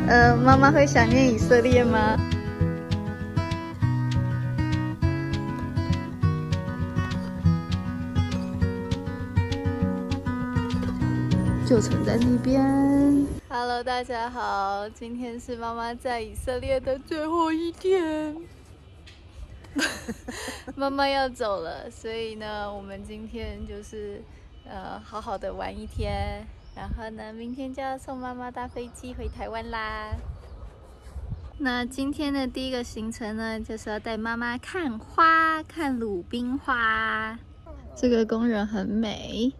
妈妈会想念以色列吗？旧城在那边。Hello， 大家好，今天是妈妈在以色列的最后一天，妈妈要走了，所以呢，我们今天就是好好的玩一天，然后呢，明天就要送妈妈搭飞机回台湾啦。那今天的第一个行程呢，就是要带妈妈看花，看鲁冰花。这个公园很美。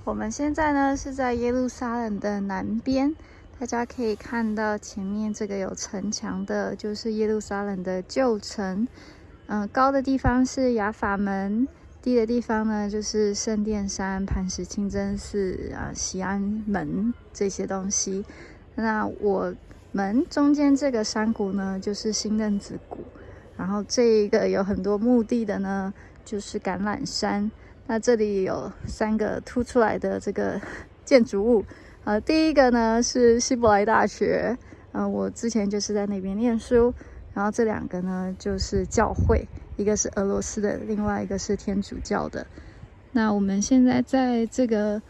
我们现在呢是在耶路撒冷的南边，大家可以看到前面这个有城墙的，就是耶路撒冷的旧城。高的地方是雅法门，低的地方呢就是圣殿山、磐石清真寺西安门这些东西。那我们中间这个山谷呢，就是新嫩子谷，然后这一个有很多墓地的呢，就是橄榄山。那这里有3个凸出来的这个建筑物，第一个呢是希伯来大学，我之前就是在那边念书。然后这2个呢就是教会，一个是俄罗斯的，另外一个是天主教的。那我们现在在这个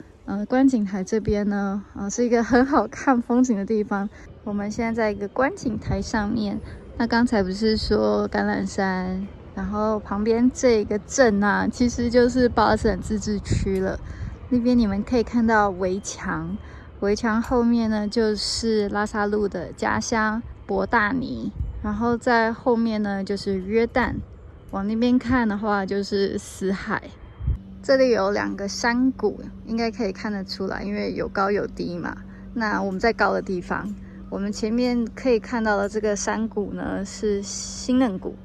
观景台这边呢，是一个很好看风景的地方。我们现在在一个观景台上面。那刚才不是说橄榄山，然后旁边这个镇啊，其实就是巴勒斯坦自治区了。那边你们可以看到围墙，围墙后面呢就是拉萨路的家乡伯大尼，然后在后面呢就是约旦，往那边看的话就是死海。这里有2个山谷，应该可以看得出来，因为有高有低嘛。那我们在高的地方，我们前面可以看到的这个山谷呢是新嫩谷，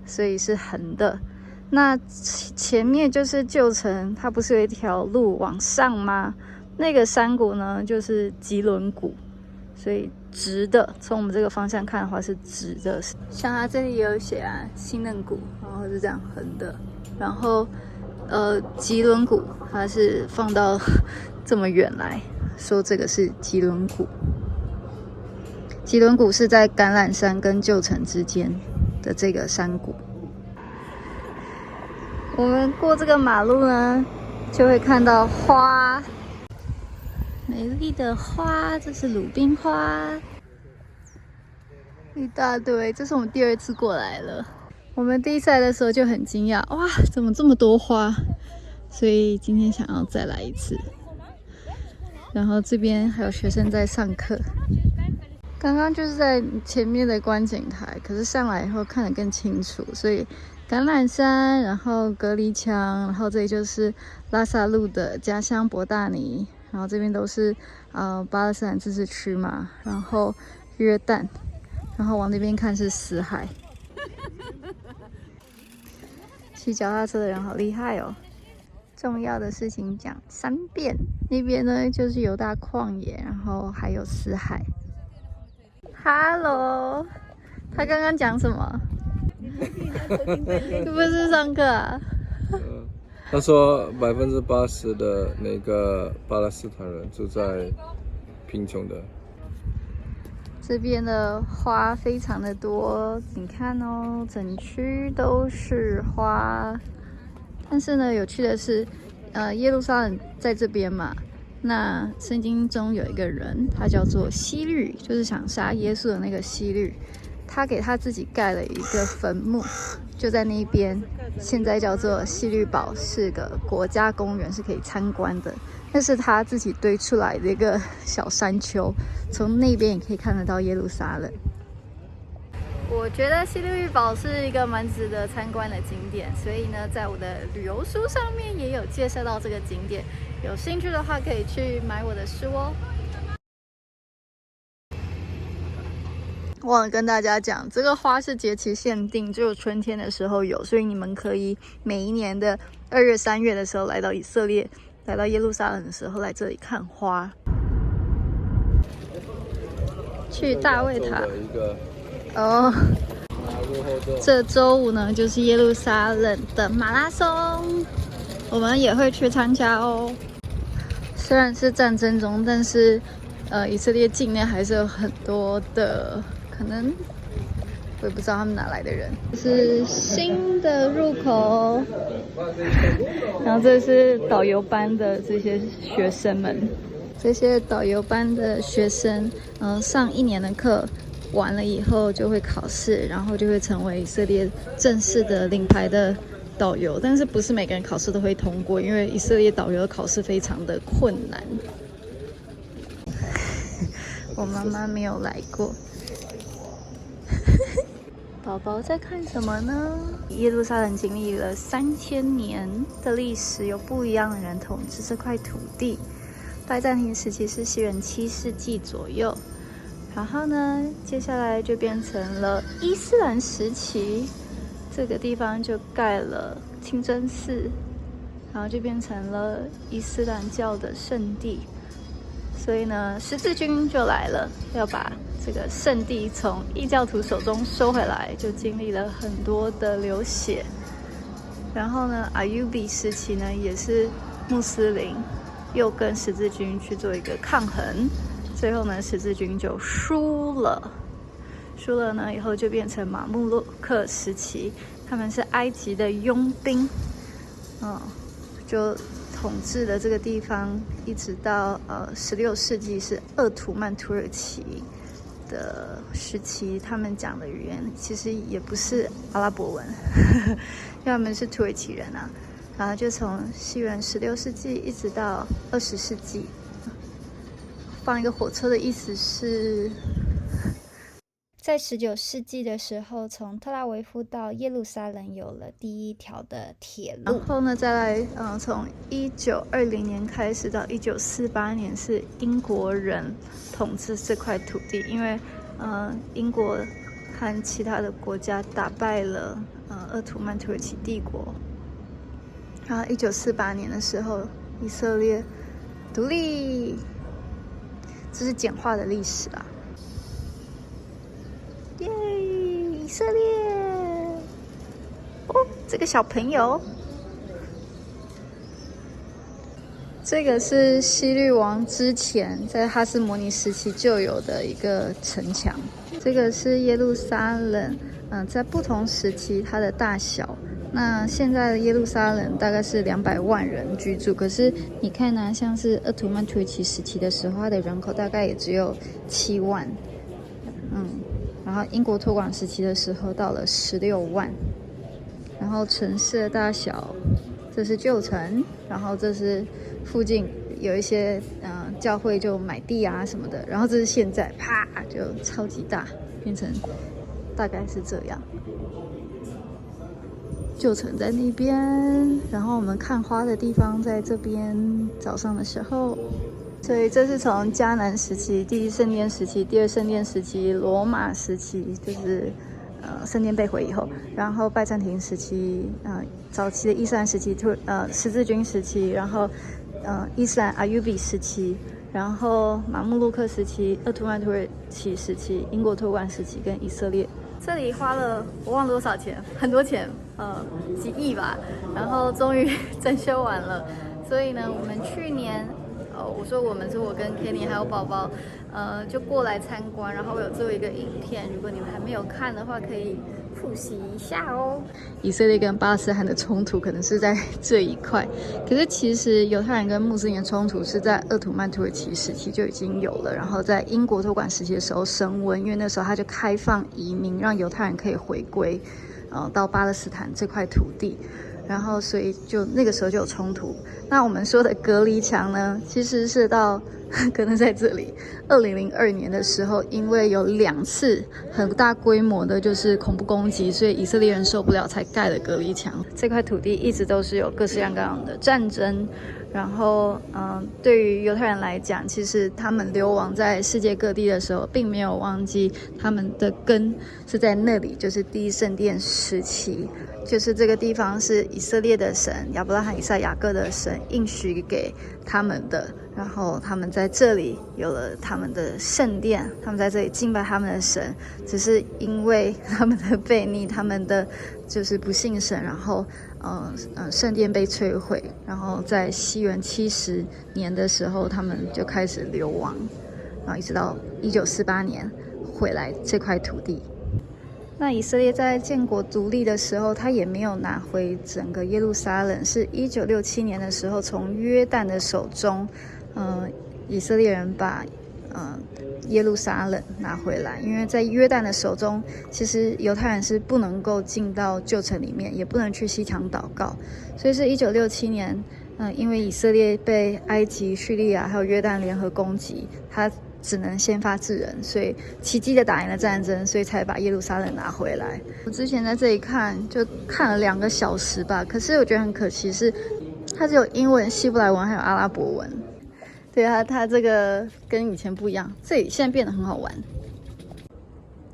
所以是横的。那前面就是旧城，它不是有一条路往上吗？那个山谷呢就是吉伦谷，所以直的，从我们这个方向看的话是直的。像它这里也有写新嫩谷，然后是这样横的。然后吉伦谷它是放到这么远来说，这个是吉伦谷。吉伦谷是在橄榄山跟旧城之间的这个山谷。我们过这个马路呢，就会看到花，美丽的花，这是鲁冰花，一大堆。这是我们第2次过来了。我们第1次来的时候就很惊讶，哇，怎么这么多花？所以今天想要再来一次。然后这边还有学生在上课。刚刚就是在前面的观景台，可是上来以后看得更清楚，所以橄榄山，然后隔离墙，然后这里就是拉萨路的家乡伯大尼，然后这边都是巴勒斯坦自治区嘛，然后约旦，然后往那边看是死海。骑脚踏车的人好厉害哦！重要的事情讲3遍。那边呢就是犹大旷野，然后还有死海。Hello， 他刚刚讲什么？是不是上课啊？他说80%的那个巴勒斯坦人住在贫穷的。这边的花非常的多，你看哦，整区都是花。但是呢，有趣的是，耶路撒冷在这边嘛。那圣经中有一个人，他叫做希律，就是想杀耶稣的那个希律，他给他自己盖了一个坟墓，就在那边，现在叫做希律堡，是个国家公园，是可以参观的。那是他自己堆出来的一个小山丘，从那边也可以看得到耶路撒冷。我觉得希律堡是一个蛮值得参观的景点，所以呢，在我的旅游书上面也有介绍到这个景点。有兴趣的话，可以去买我的书哦。忘了跟大家讲，这个花是节期限定，只有春天的时候有，所以你们可以每一年的2月、3月的时候来到以色列，来到耶路撒冷的时候来这里看花。去大卫塔。哦，这周5呢就是耶路撒冷的马拉松，我们也会去参加哦。虽然是战争中，但是以色列境内还是有很多的可能，我也不知道他们哪来的人。这是新的入口，然后这是导游班的这些学生们，这些导游班的学生，上1年的课。完了以后就会考试，然后就会成为以色列正式的领牌的导游。但是不是每个人考试都会通过，因为以色列导游的考试非常的困难。我妈妈没有来过。宝宝在看什么呢？耶路撒冷经历了3000年的历史，有不一样的人统治这块土地。拜占庭时期是西元7世纪左右。然后呢，接下来就变成了伊斯兰时期，这个地方就盖了清真寺，然后就变成了伊斯兰教的圣地。所以呢，十字军就来了，要把这个圣地从异教徒手中收回来，就经历了很多的流血。然后呢，阿尤比时期呢，也是穆斯林又跟十字军去做一个抗衡。最后呢，十字军就输了呢，以后就变成马穆洛克时期，他们是埃及的佣兵，就统治了这个地方，一直到16世纪是鄂图曼土耳其的时期，他们讲的语言其实也不是阿拉伯文，因为他们是土耳其人啊，然后就从西元16世纪一直到20世纪。放一个火车的意思是，在19世纪的时候，从特拉维夫到耶路撒冷有了第一条的铁路。然后呢，再来，从1920年开始到1948年是英国人统治这块土地，因为英国和其他的国家打败了鄂图曼土耳其帝国。然后1948年的时候，以色列独立。这是简化的历史啊！耶，以色列！哦，这个小朋友，这个是希律王之前在哈斯摩尼时期就有的一个城墙。这个是耶路撒冷，在不同时期它的大小。那现在的耶路撒冷大概是200万人居住，可是你看呢，像是鄂图曼土耳其时期的时候，它的人口大概也只有7万，然后英国托管时期的时候到了16万，然后城市的大小，这是旧城，然后这是附近有一些教会就买地啊什么的，然后这是现在啪就超级大，变成大概是这样。旧城在那边，然后我们看花的地方在这边。早上的时候，所以这是从迦南时期、第一圣殿时期、第二圣殿时期、罗马时期，就是圣殿被毁以后，然后拜占庭时期，早期的伊斯兰时期，十字军时期，然后伊斯兰阿尤比时期，然后马穆洛克时期、鄂图曼土耳其时期、英国托管时期跟以色列。这里花了我忘了多少钱，很多钱，几亿吧，然后终于整修完了。所以呢，我们去年，我说我们是我跟 Kenny 还有宝宝，就过来参观，然后我有做一个影片，如果你们还没有看的话，可以复习一下哦。以色列跟巴勒斯坦的冲突可能是在这一块，可是其实犹太人跟穆斯林的冲突是在鄂图曼土耳其时期就已经有了，然后在英国托管时期的时候升温，因为那时候他就开放移民，让犹太人可以回归，到巴勒斯坦这块土地。然后，所以就那个时候就有冲突。那我们说的隔离墙呢，其实是到可能在这里2002年的时候，因为有2次很大规模的就是恐怖攻击，所以以色列人受不了才盖了隔离墙。这块土地一直都是有各式各样的战争。然后，对于犹太人来讲，其实他们流亡在世界各地的时候，并没有忘记他们的根是在那里，就是第一圣殿时期，就是这个地方是以色列的神亚伯拉罕、以撒、雅各的神应许给他们的，然后他们在这里有了他们的圣殿，他们在这里敬拜他们的神，只是因为他们的悖逆，他们的就是不信神，然后圣殿被摧毁，然后在西元70年的时候，他们就开始流亡，然后一直到1948年回来这块土地。那以色列在建国独立的时候，他也没有拿回整个耶路撒冷，是1967年的时候从约旦的手中，以色列人把耶路撒冷拿回来。因为在约旦的手中，其实犹太人是不能够进到旧城里面，也不能去西墙祷告，所以是1967年，因为以色列被埃及、叙利亚还有约旦联合攻击，他只能先发制人，所以奇迹的打赢了战争，所以才把耶路撒冷拿回来。我之前在这里看，就看了2个小时吧，可是我觉得很可惜是，它只有英文、希伯来文还有阿拉伯文。对啊，它这个跟以前不一样，这里现在变得很好玩。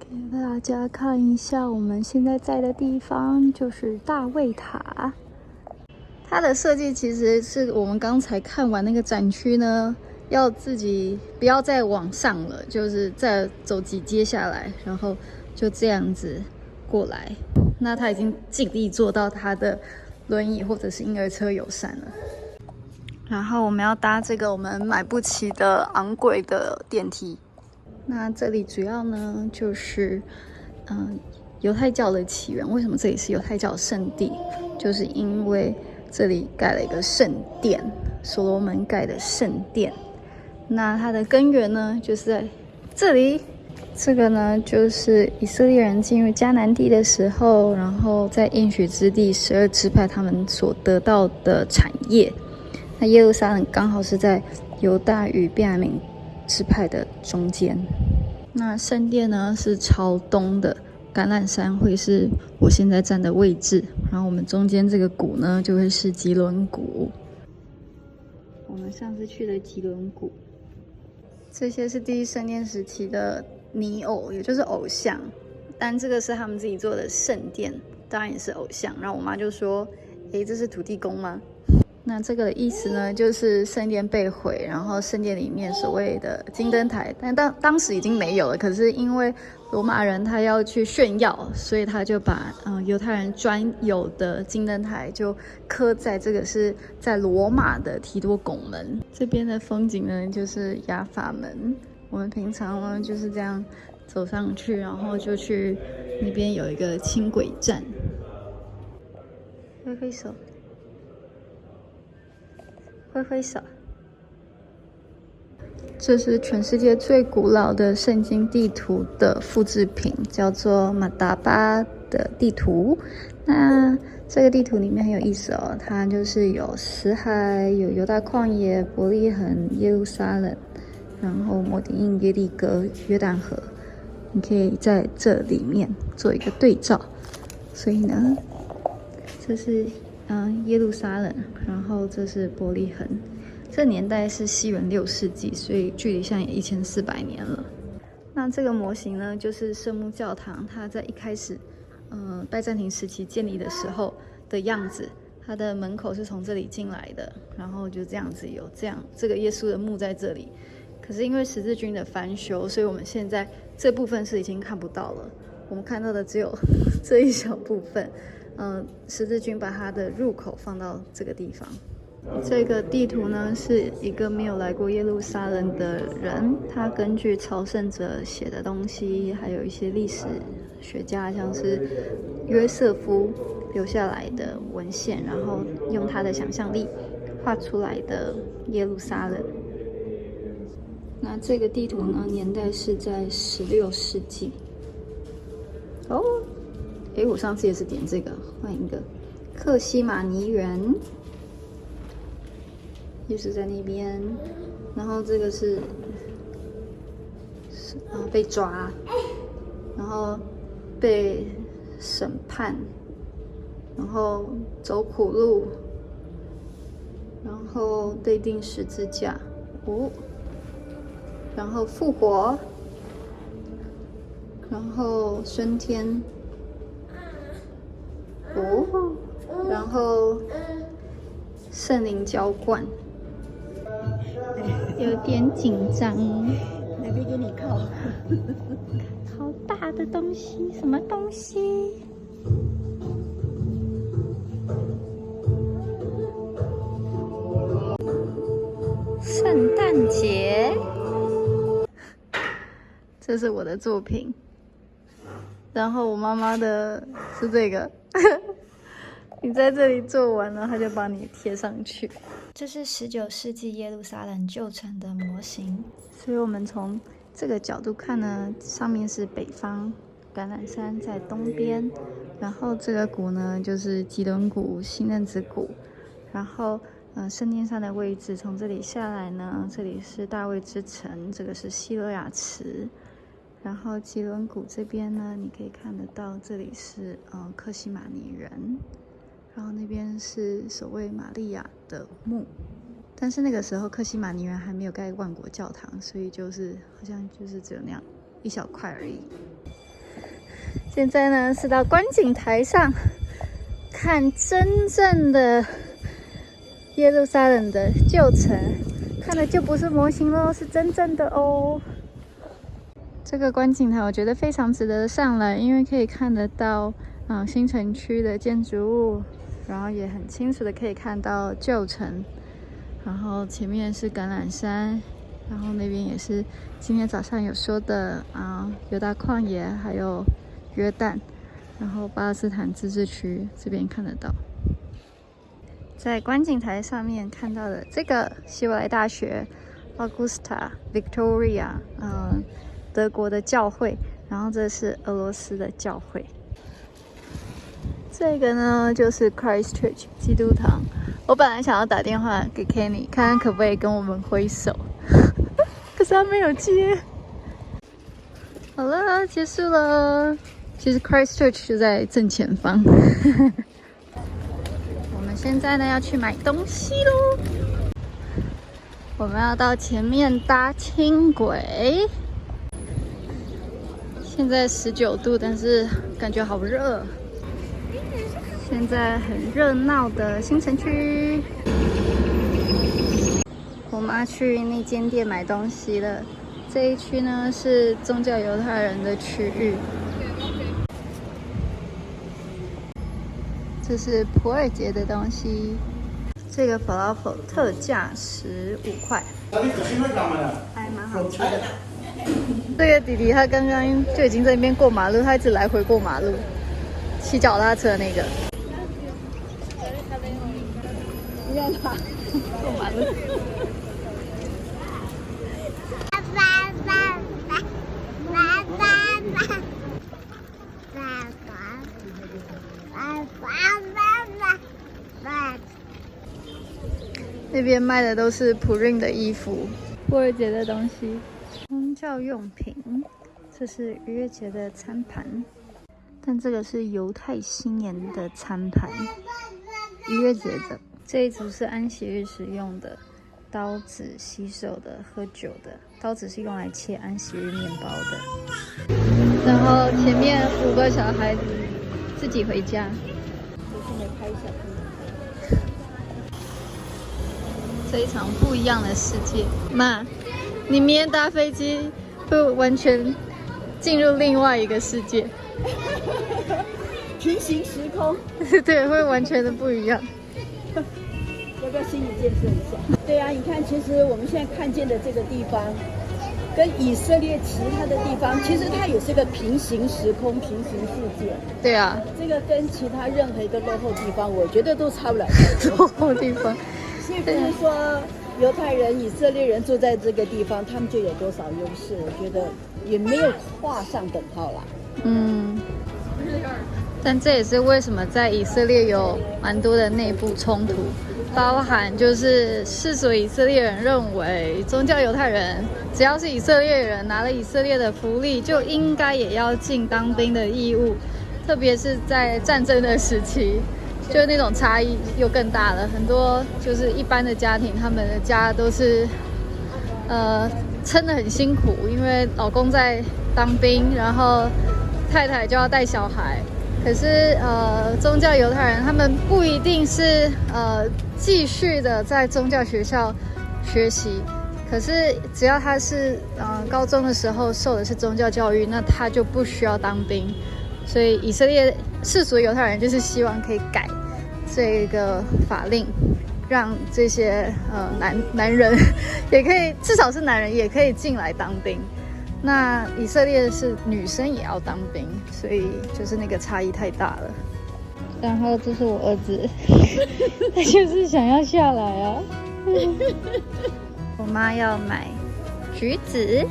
给大家看一下我们现在在的地方，就是大卫塔。它的设计其实是我们刚才看完那个展区呢，要自己不要再往上了，就是再走几阶下来，然后就这样子过来。那他已经尽力做到他的轮椅或者是婴儿车友善了。然后我们要搭这个我们买不起的昂贵的电梯。那这里主要呢就是犹太教的起源。为什么这里是犹太教圣地？就是因为这里盖了一个圣殿，所罗门盖的圣殿。那它的根源呢，就是在这里。这个呢，就是以色列人进入迦南地的时候，然后在应许之地12支派他们所得到的产业。那耶路撒冷刚好是在犹大与便雅悯支派的中间。那圣殿呢是朝东的，橄榄山会是我现在站的位置，然后我们中间这个谷呢就会是吉伦谷。我们上次去的吉伦谷。这些是第一圣殿时期的泥偶，也就是偶像，但这个是他们自己做的圣殿，当然也是偶像。然后我妈就说：“诶，这是土地公吗？”那这个的意思呢，就是圣殿被毁，然后圣殿里面所谓的金灯台，但当时已经没有了。可是因为罗马人他要去炫耀，所以他就把犹太人专有的金灯台就刻在这个是在罗马的提多拱门。这边的风景呢，就是雅法门。我们平常呢就是这样走上去，然后就去那边有一个轻轨站。挥挥手。挥挥手。这是全世界最古老的圣经地图的复制品，叫做马达巴的地图。那这个地图里面很有意思哦，它就是有死海、有犹大旷野、伯利恒、耶路撒冷，然后摩底印、耶利哥、约旦河，你可以在这里面做一个对照。所以呢，这是耶路撒冷，然后这是伯利恒。这年代是西元6世纪，所以距离现在也1400年了。那这个模型呢，就是圣母教堂，它在一开始，拜占庭时期建立的时候的样子。它的门口是从这里进来的，然后就这样子有这个耶稣的墓在这里。可是因为十字军的翻修，所以我们现在这部分是已经看不到了。我们看到的只有这一小部分。十字军把它的入口放到这个地方。这个地图呢，是一个没有来过耶路撒冷的人，他根据朝圣者写的东西，还有一些历史学家，像是约瑟夫留下来的文献，然后用他的想象力画出来的耶路撒冷。那这个地图呢，年代是在16世纪。哦，我上次也是点这个，换一个克西马尼园。就是在那边，然后这个是被抓，然后被审判，然后走苦路，然后被钉十字架，然后复活，然后升天，然后圣灵浇灌。有点紧张，那边给你靠。好大的东西，什么东西？圣诞节。这是我的作品，然后我妈妈的是这个。你在这里做完了，他就帮你贴上去。这是19世纪耶路撒冷旧城的模型，所以我们从这个角度看呢，上面是北方，橄榄山在东边，然后这个谷呢就是基伦谷、西嫩子谷，然后圣殿上的位置从这里下来呢，这里是大卫之城，这个是希罗亚池。然后基伦谷这边呢，你可以看得到，这里是克西马尼人，然后那边是守卫玛利亚的墓。但是那个时候克西马尼人还没有盖万国教堂，所以就是好像就是只有那样一小块而已。现在呢是到观景台上看真正的耶路撒冷的旧城，看的就不是模型咯，是真正的哦。这个观景台我觉得非常值得上来，因为可以看得到新城区的建筑物，然后也很清楚的可以看到旧城，然后前面是橄榄山，然后那边也是今天早上有说的犹大旷野，还有约旦，然后巴勒斯坦自治区这边看得到。在观景台上面看到的这个希伯来大学 Augusta Victoria 德国的教会，然后这是俄罗斯的教会。这个呢就是 Christchurch 基督堂。我本来想要打电话给 Kenny 看看可不可以跟我们挥手，可是他没有接。好了，结束了。其实 Christchurch 就在正前方。我们现在呢要去买东西咯。我们要到前面搭轻轨。现在19度，但是感觉好热。现在很热闹的新城区，我妈去那间店买东西了。这一区呢是宗教犹太人的区域。这是普尔节的东西，这个 falafel 特价15块，还蛮好吃的。这个弟弟他刚刚就已经在那边过马路，他一直来回过马路，骑脚踏车那个。不要他过马路。那边卖的都是普润的衣服，复活节的东西。宗教用品，这是逾越节的餐盘，但这个是犹太新年的餐盘，逾越节的。这一组是安息日使用的刀子，洗手的、喝酒的。刀子是用来切安息日面包的。然后前面5个小孩子自己回家。我现在拍一下。非常不一样的世界，妈，你明天搭飞机会完全进入另外一个世界，平行时空，对，会完全的不一样。要不要心理建设一下？对啊，你看，其实我们现在看见的这个地方，跟以色列其他的地方，其实它也是个平行时空、平行世界。对啊，这个跟其他任何一个落后地方，我觉得都差不了太多。落后地方。所以不是说犹太人、以色列人住在这个地方，他们就有多少优势？我觉得也没有画上等号啦。但这也是为什么在以色列有蛮多的内部冲突，包含就是世俗以色列人认为宗教犹太人只要是以色列人拿了以色列的福利，就应该也要尽当兵的义务，特别是在战争的时期。就那种差异又更大了，很多就是一般的家庭，他们的家都是，撑得很辛苦，因为老公在当兵，然后太太就要带小孩。可是宗教犹太人他们不一定是继续的在宗教学校学习，可是只要他是高中的时候受的是宗教教育，那他就不需要当兵。所以以色列世俗犹太人就是希望可以改这个法令，让这些男人也可以，至少是男人也可以进来当兵。那以色列是女生也要当兵，所以就是那个差异太大了。然后这是我儿子，他就是想要下来啊。我妈要买橘子，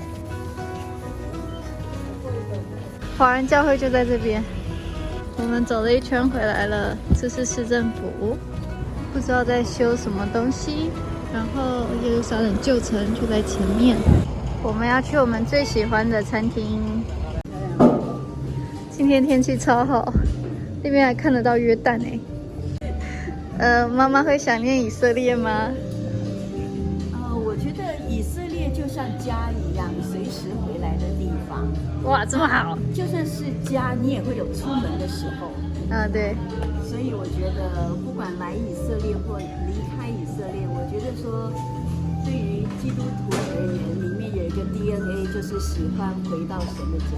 华人教会就在这边。我们走了一圈回来了，这是市政府，不知道在修什么东西。然后耶路撒冷旧城就在前面，我们要去我们最喜欢的餐厅。今天天气超好，那边还看得到约旦哎。妈妈会想念以色列吗？我觉得以色列就像家一样，随时回来的地方。哇，这么好！就算是家，你也会有出门的时候。对。所以我觉得，不管来以色列或离开以色列，我觉得说，对于基督徒而言，里面有一个 DNA，就是喜欢回到神的家。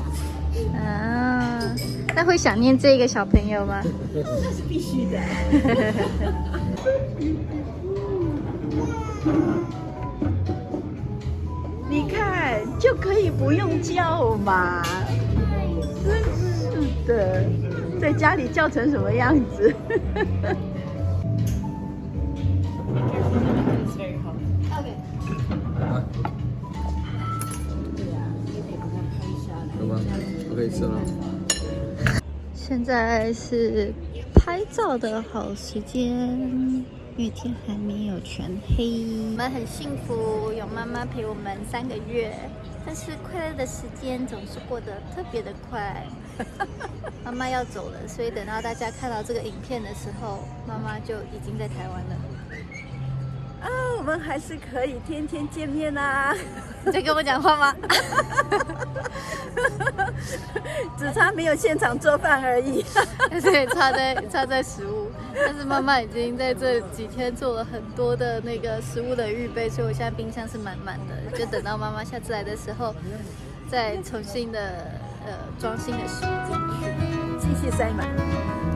那会想念这个小朋友吗？那是必须的。你看，就可以不用叫嘛，真是的，在家里叫成什么样子有吗？我可以吃了。现在是拍照的好时间，因为天还没有全黑。我们很幸福，有妈妈陪我们3个月，但是快乐的时间总是过得特别的快。妈妈要走了，所以等到大家看到这个影片的时候，妈妈就已经在台湾了。我们还是可以天天见面啊！你在跟我讲话吗？只差没有现场做饭而已。对，差在食物。但是妈妈已经在这几天做了很多的那个食物的预备，所以我现在冰箱是满满的，就等到妈妈下次来的时候，再重新的装新的食物进去，继续塞满。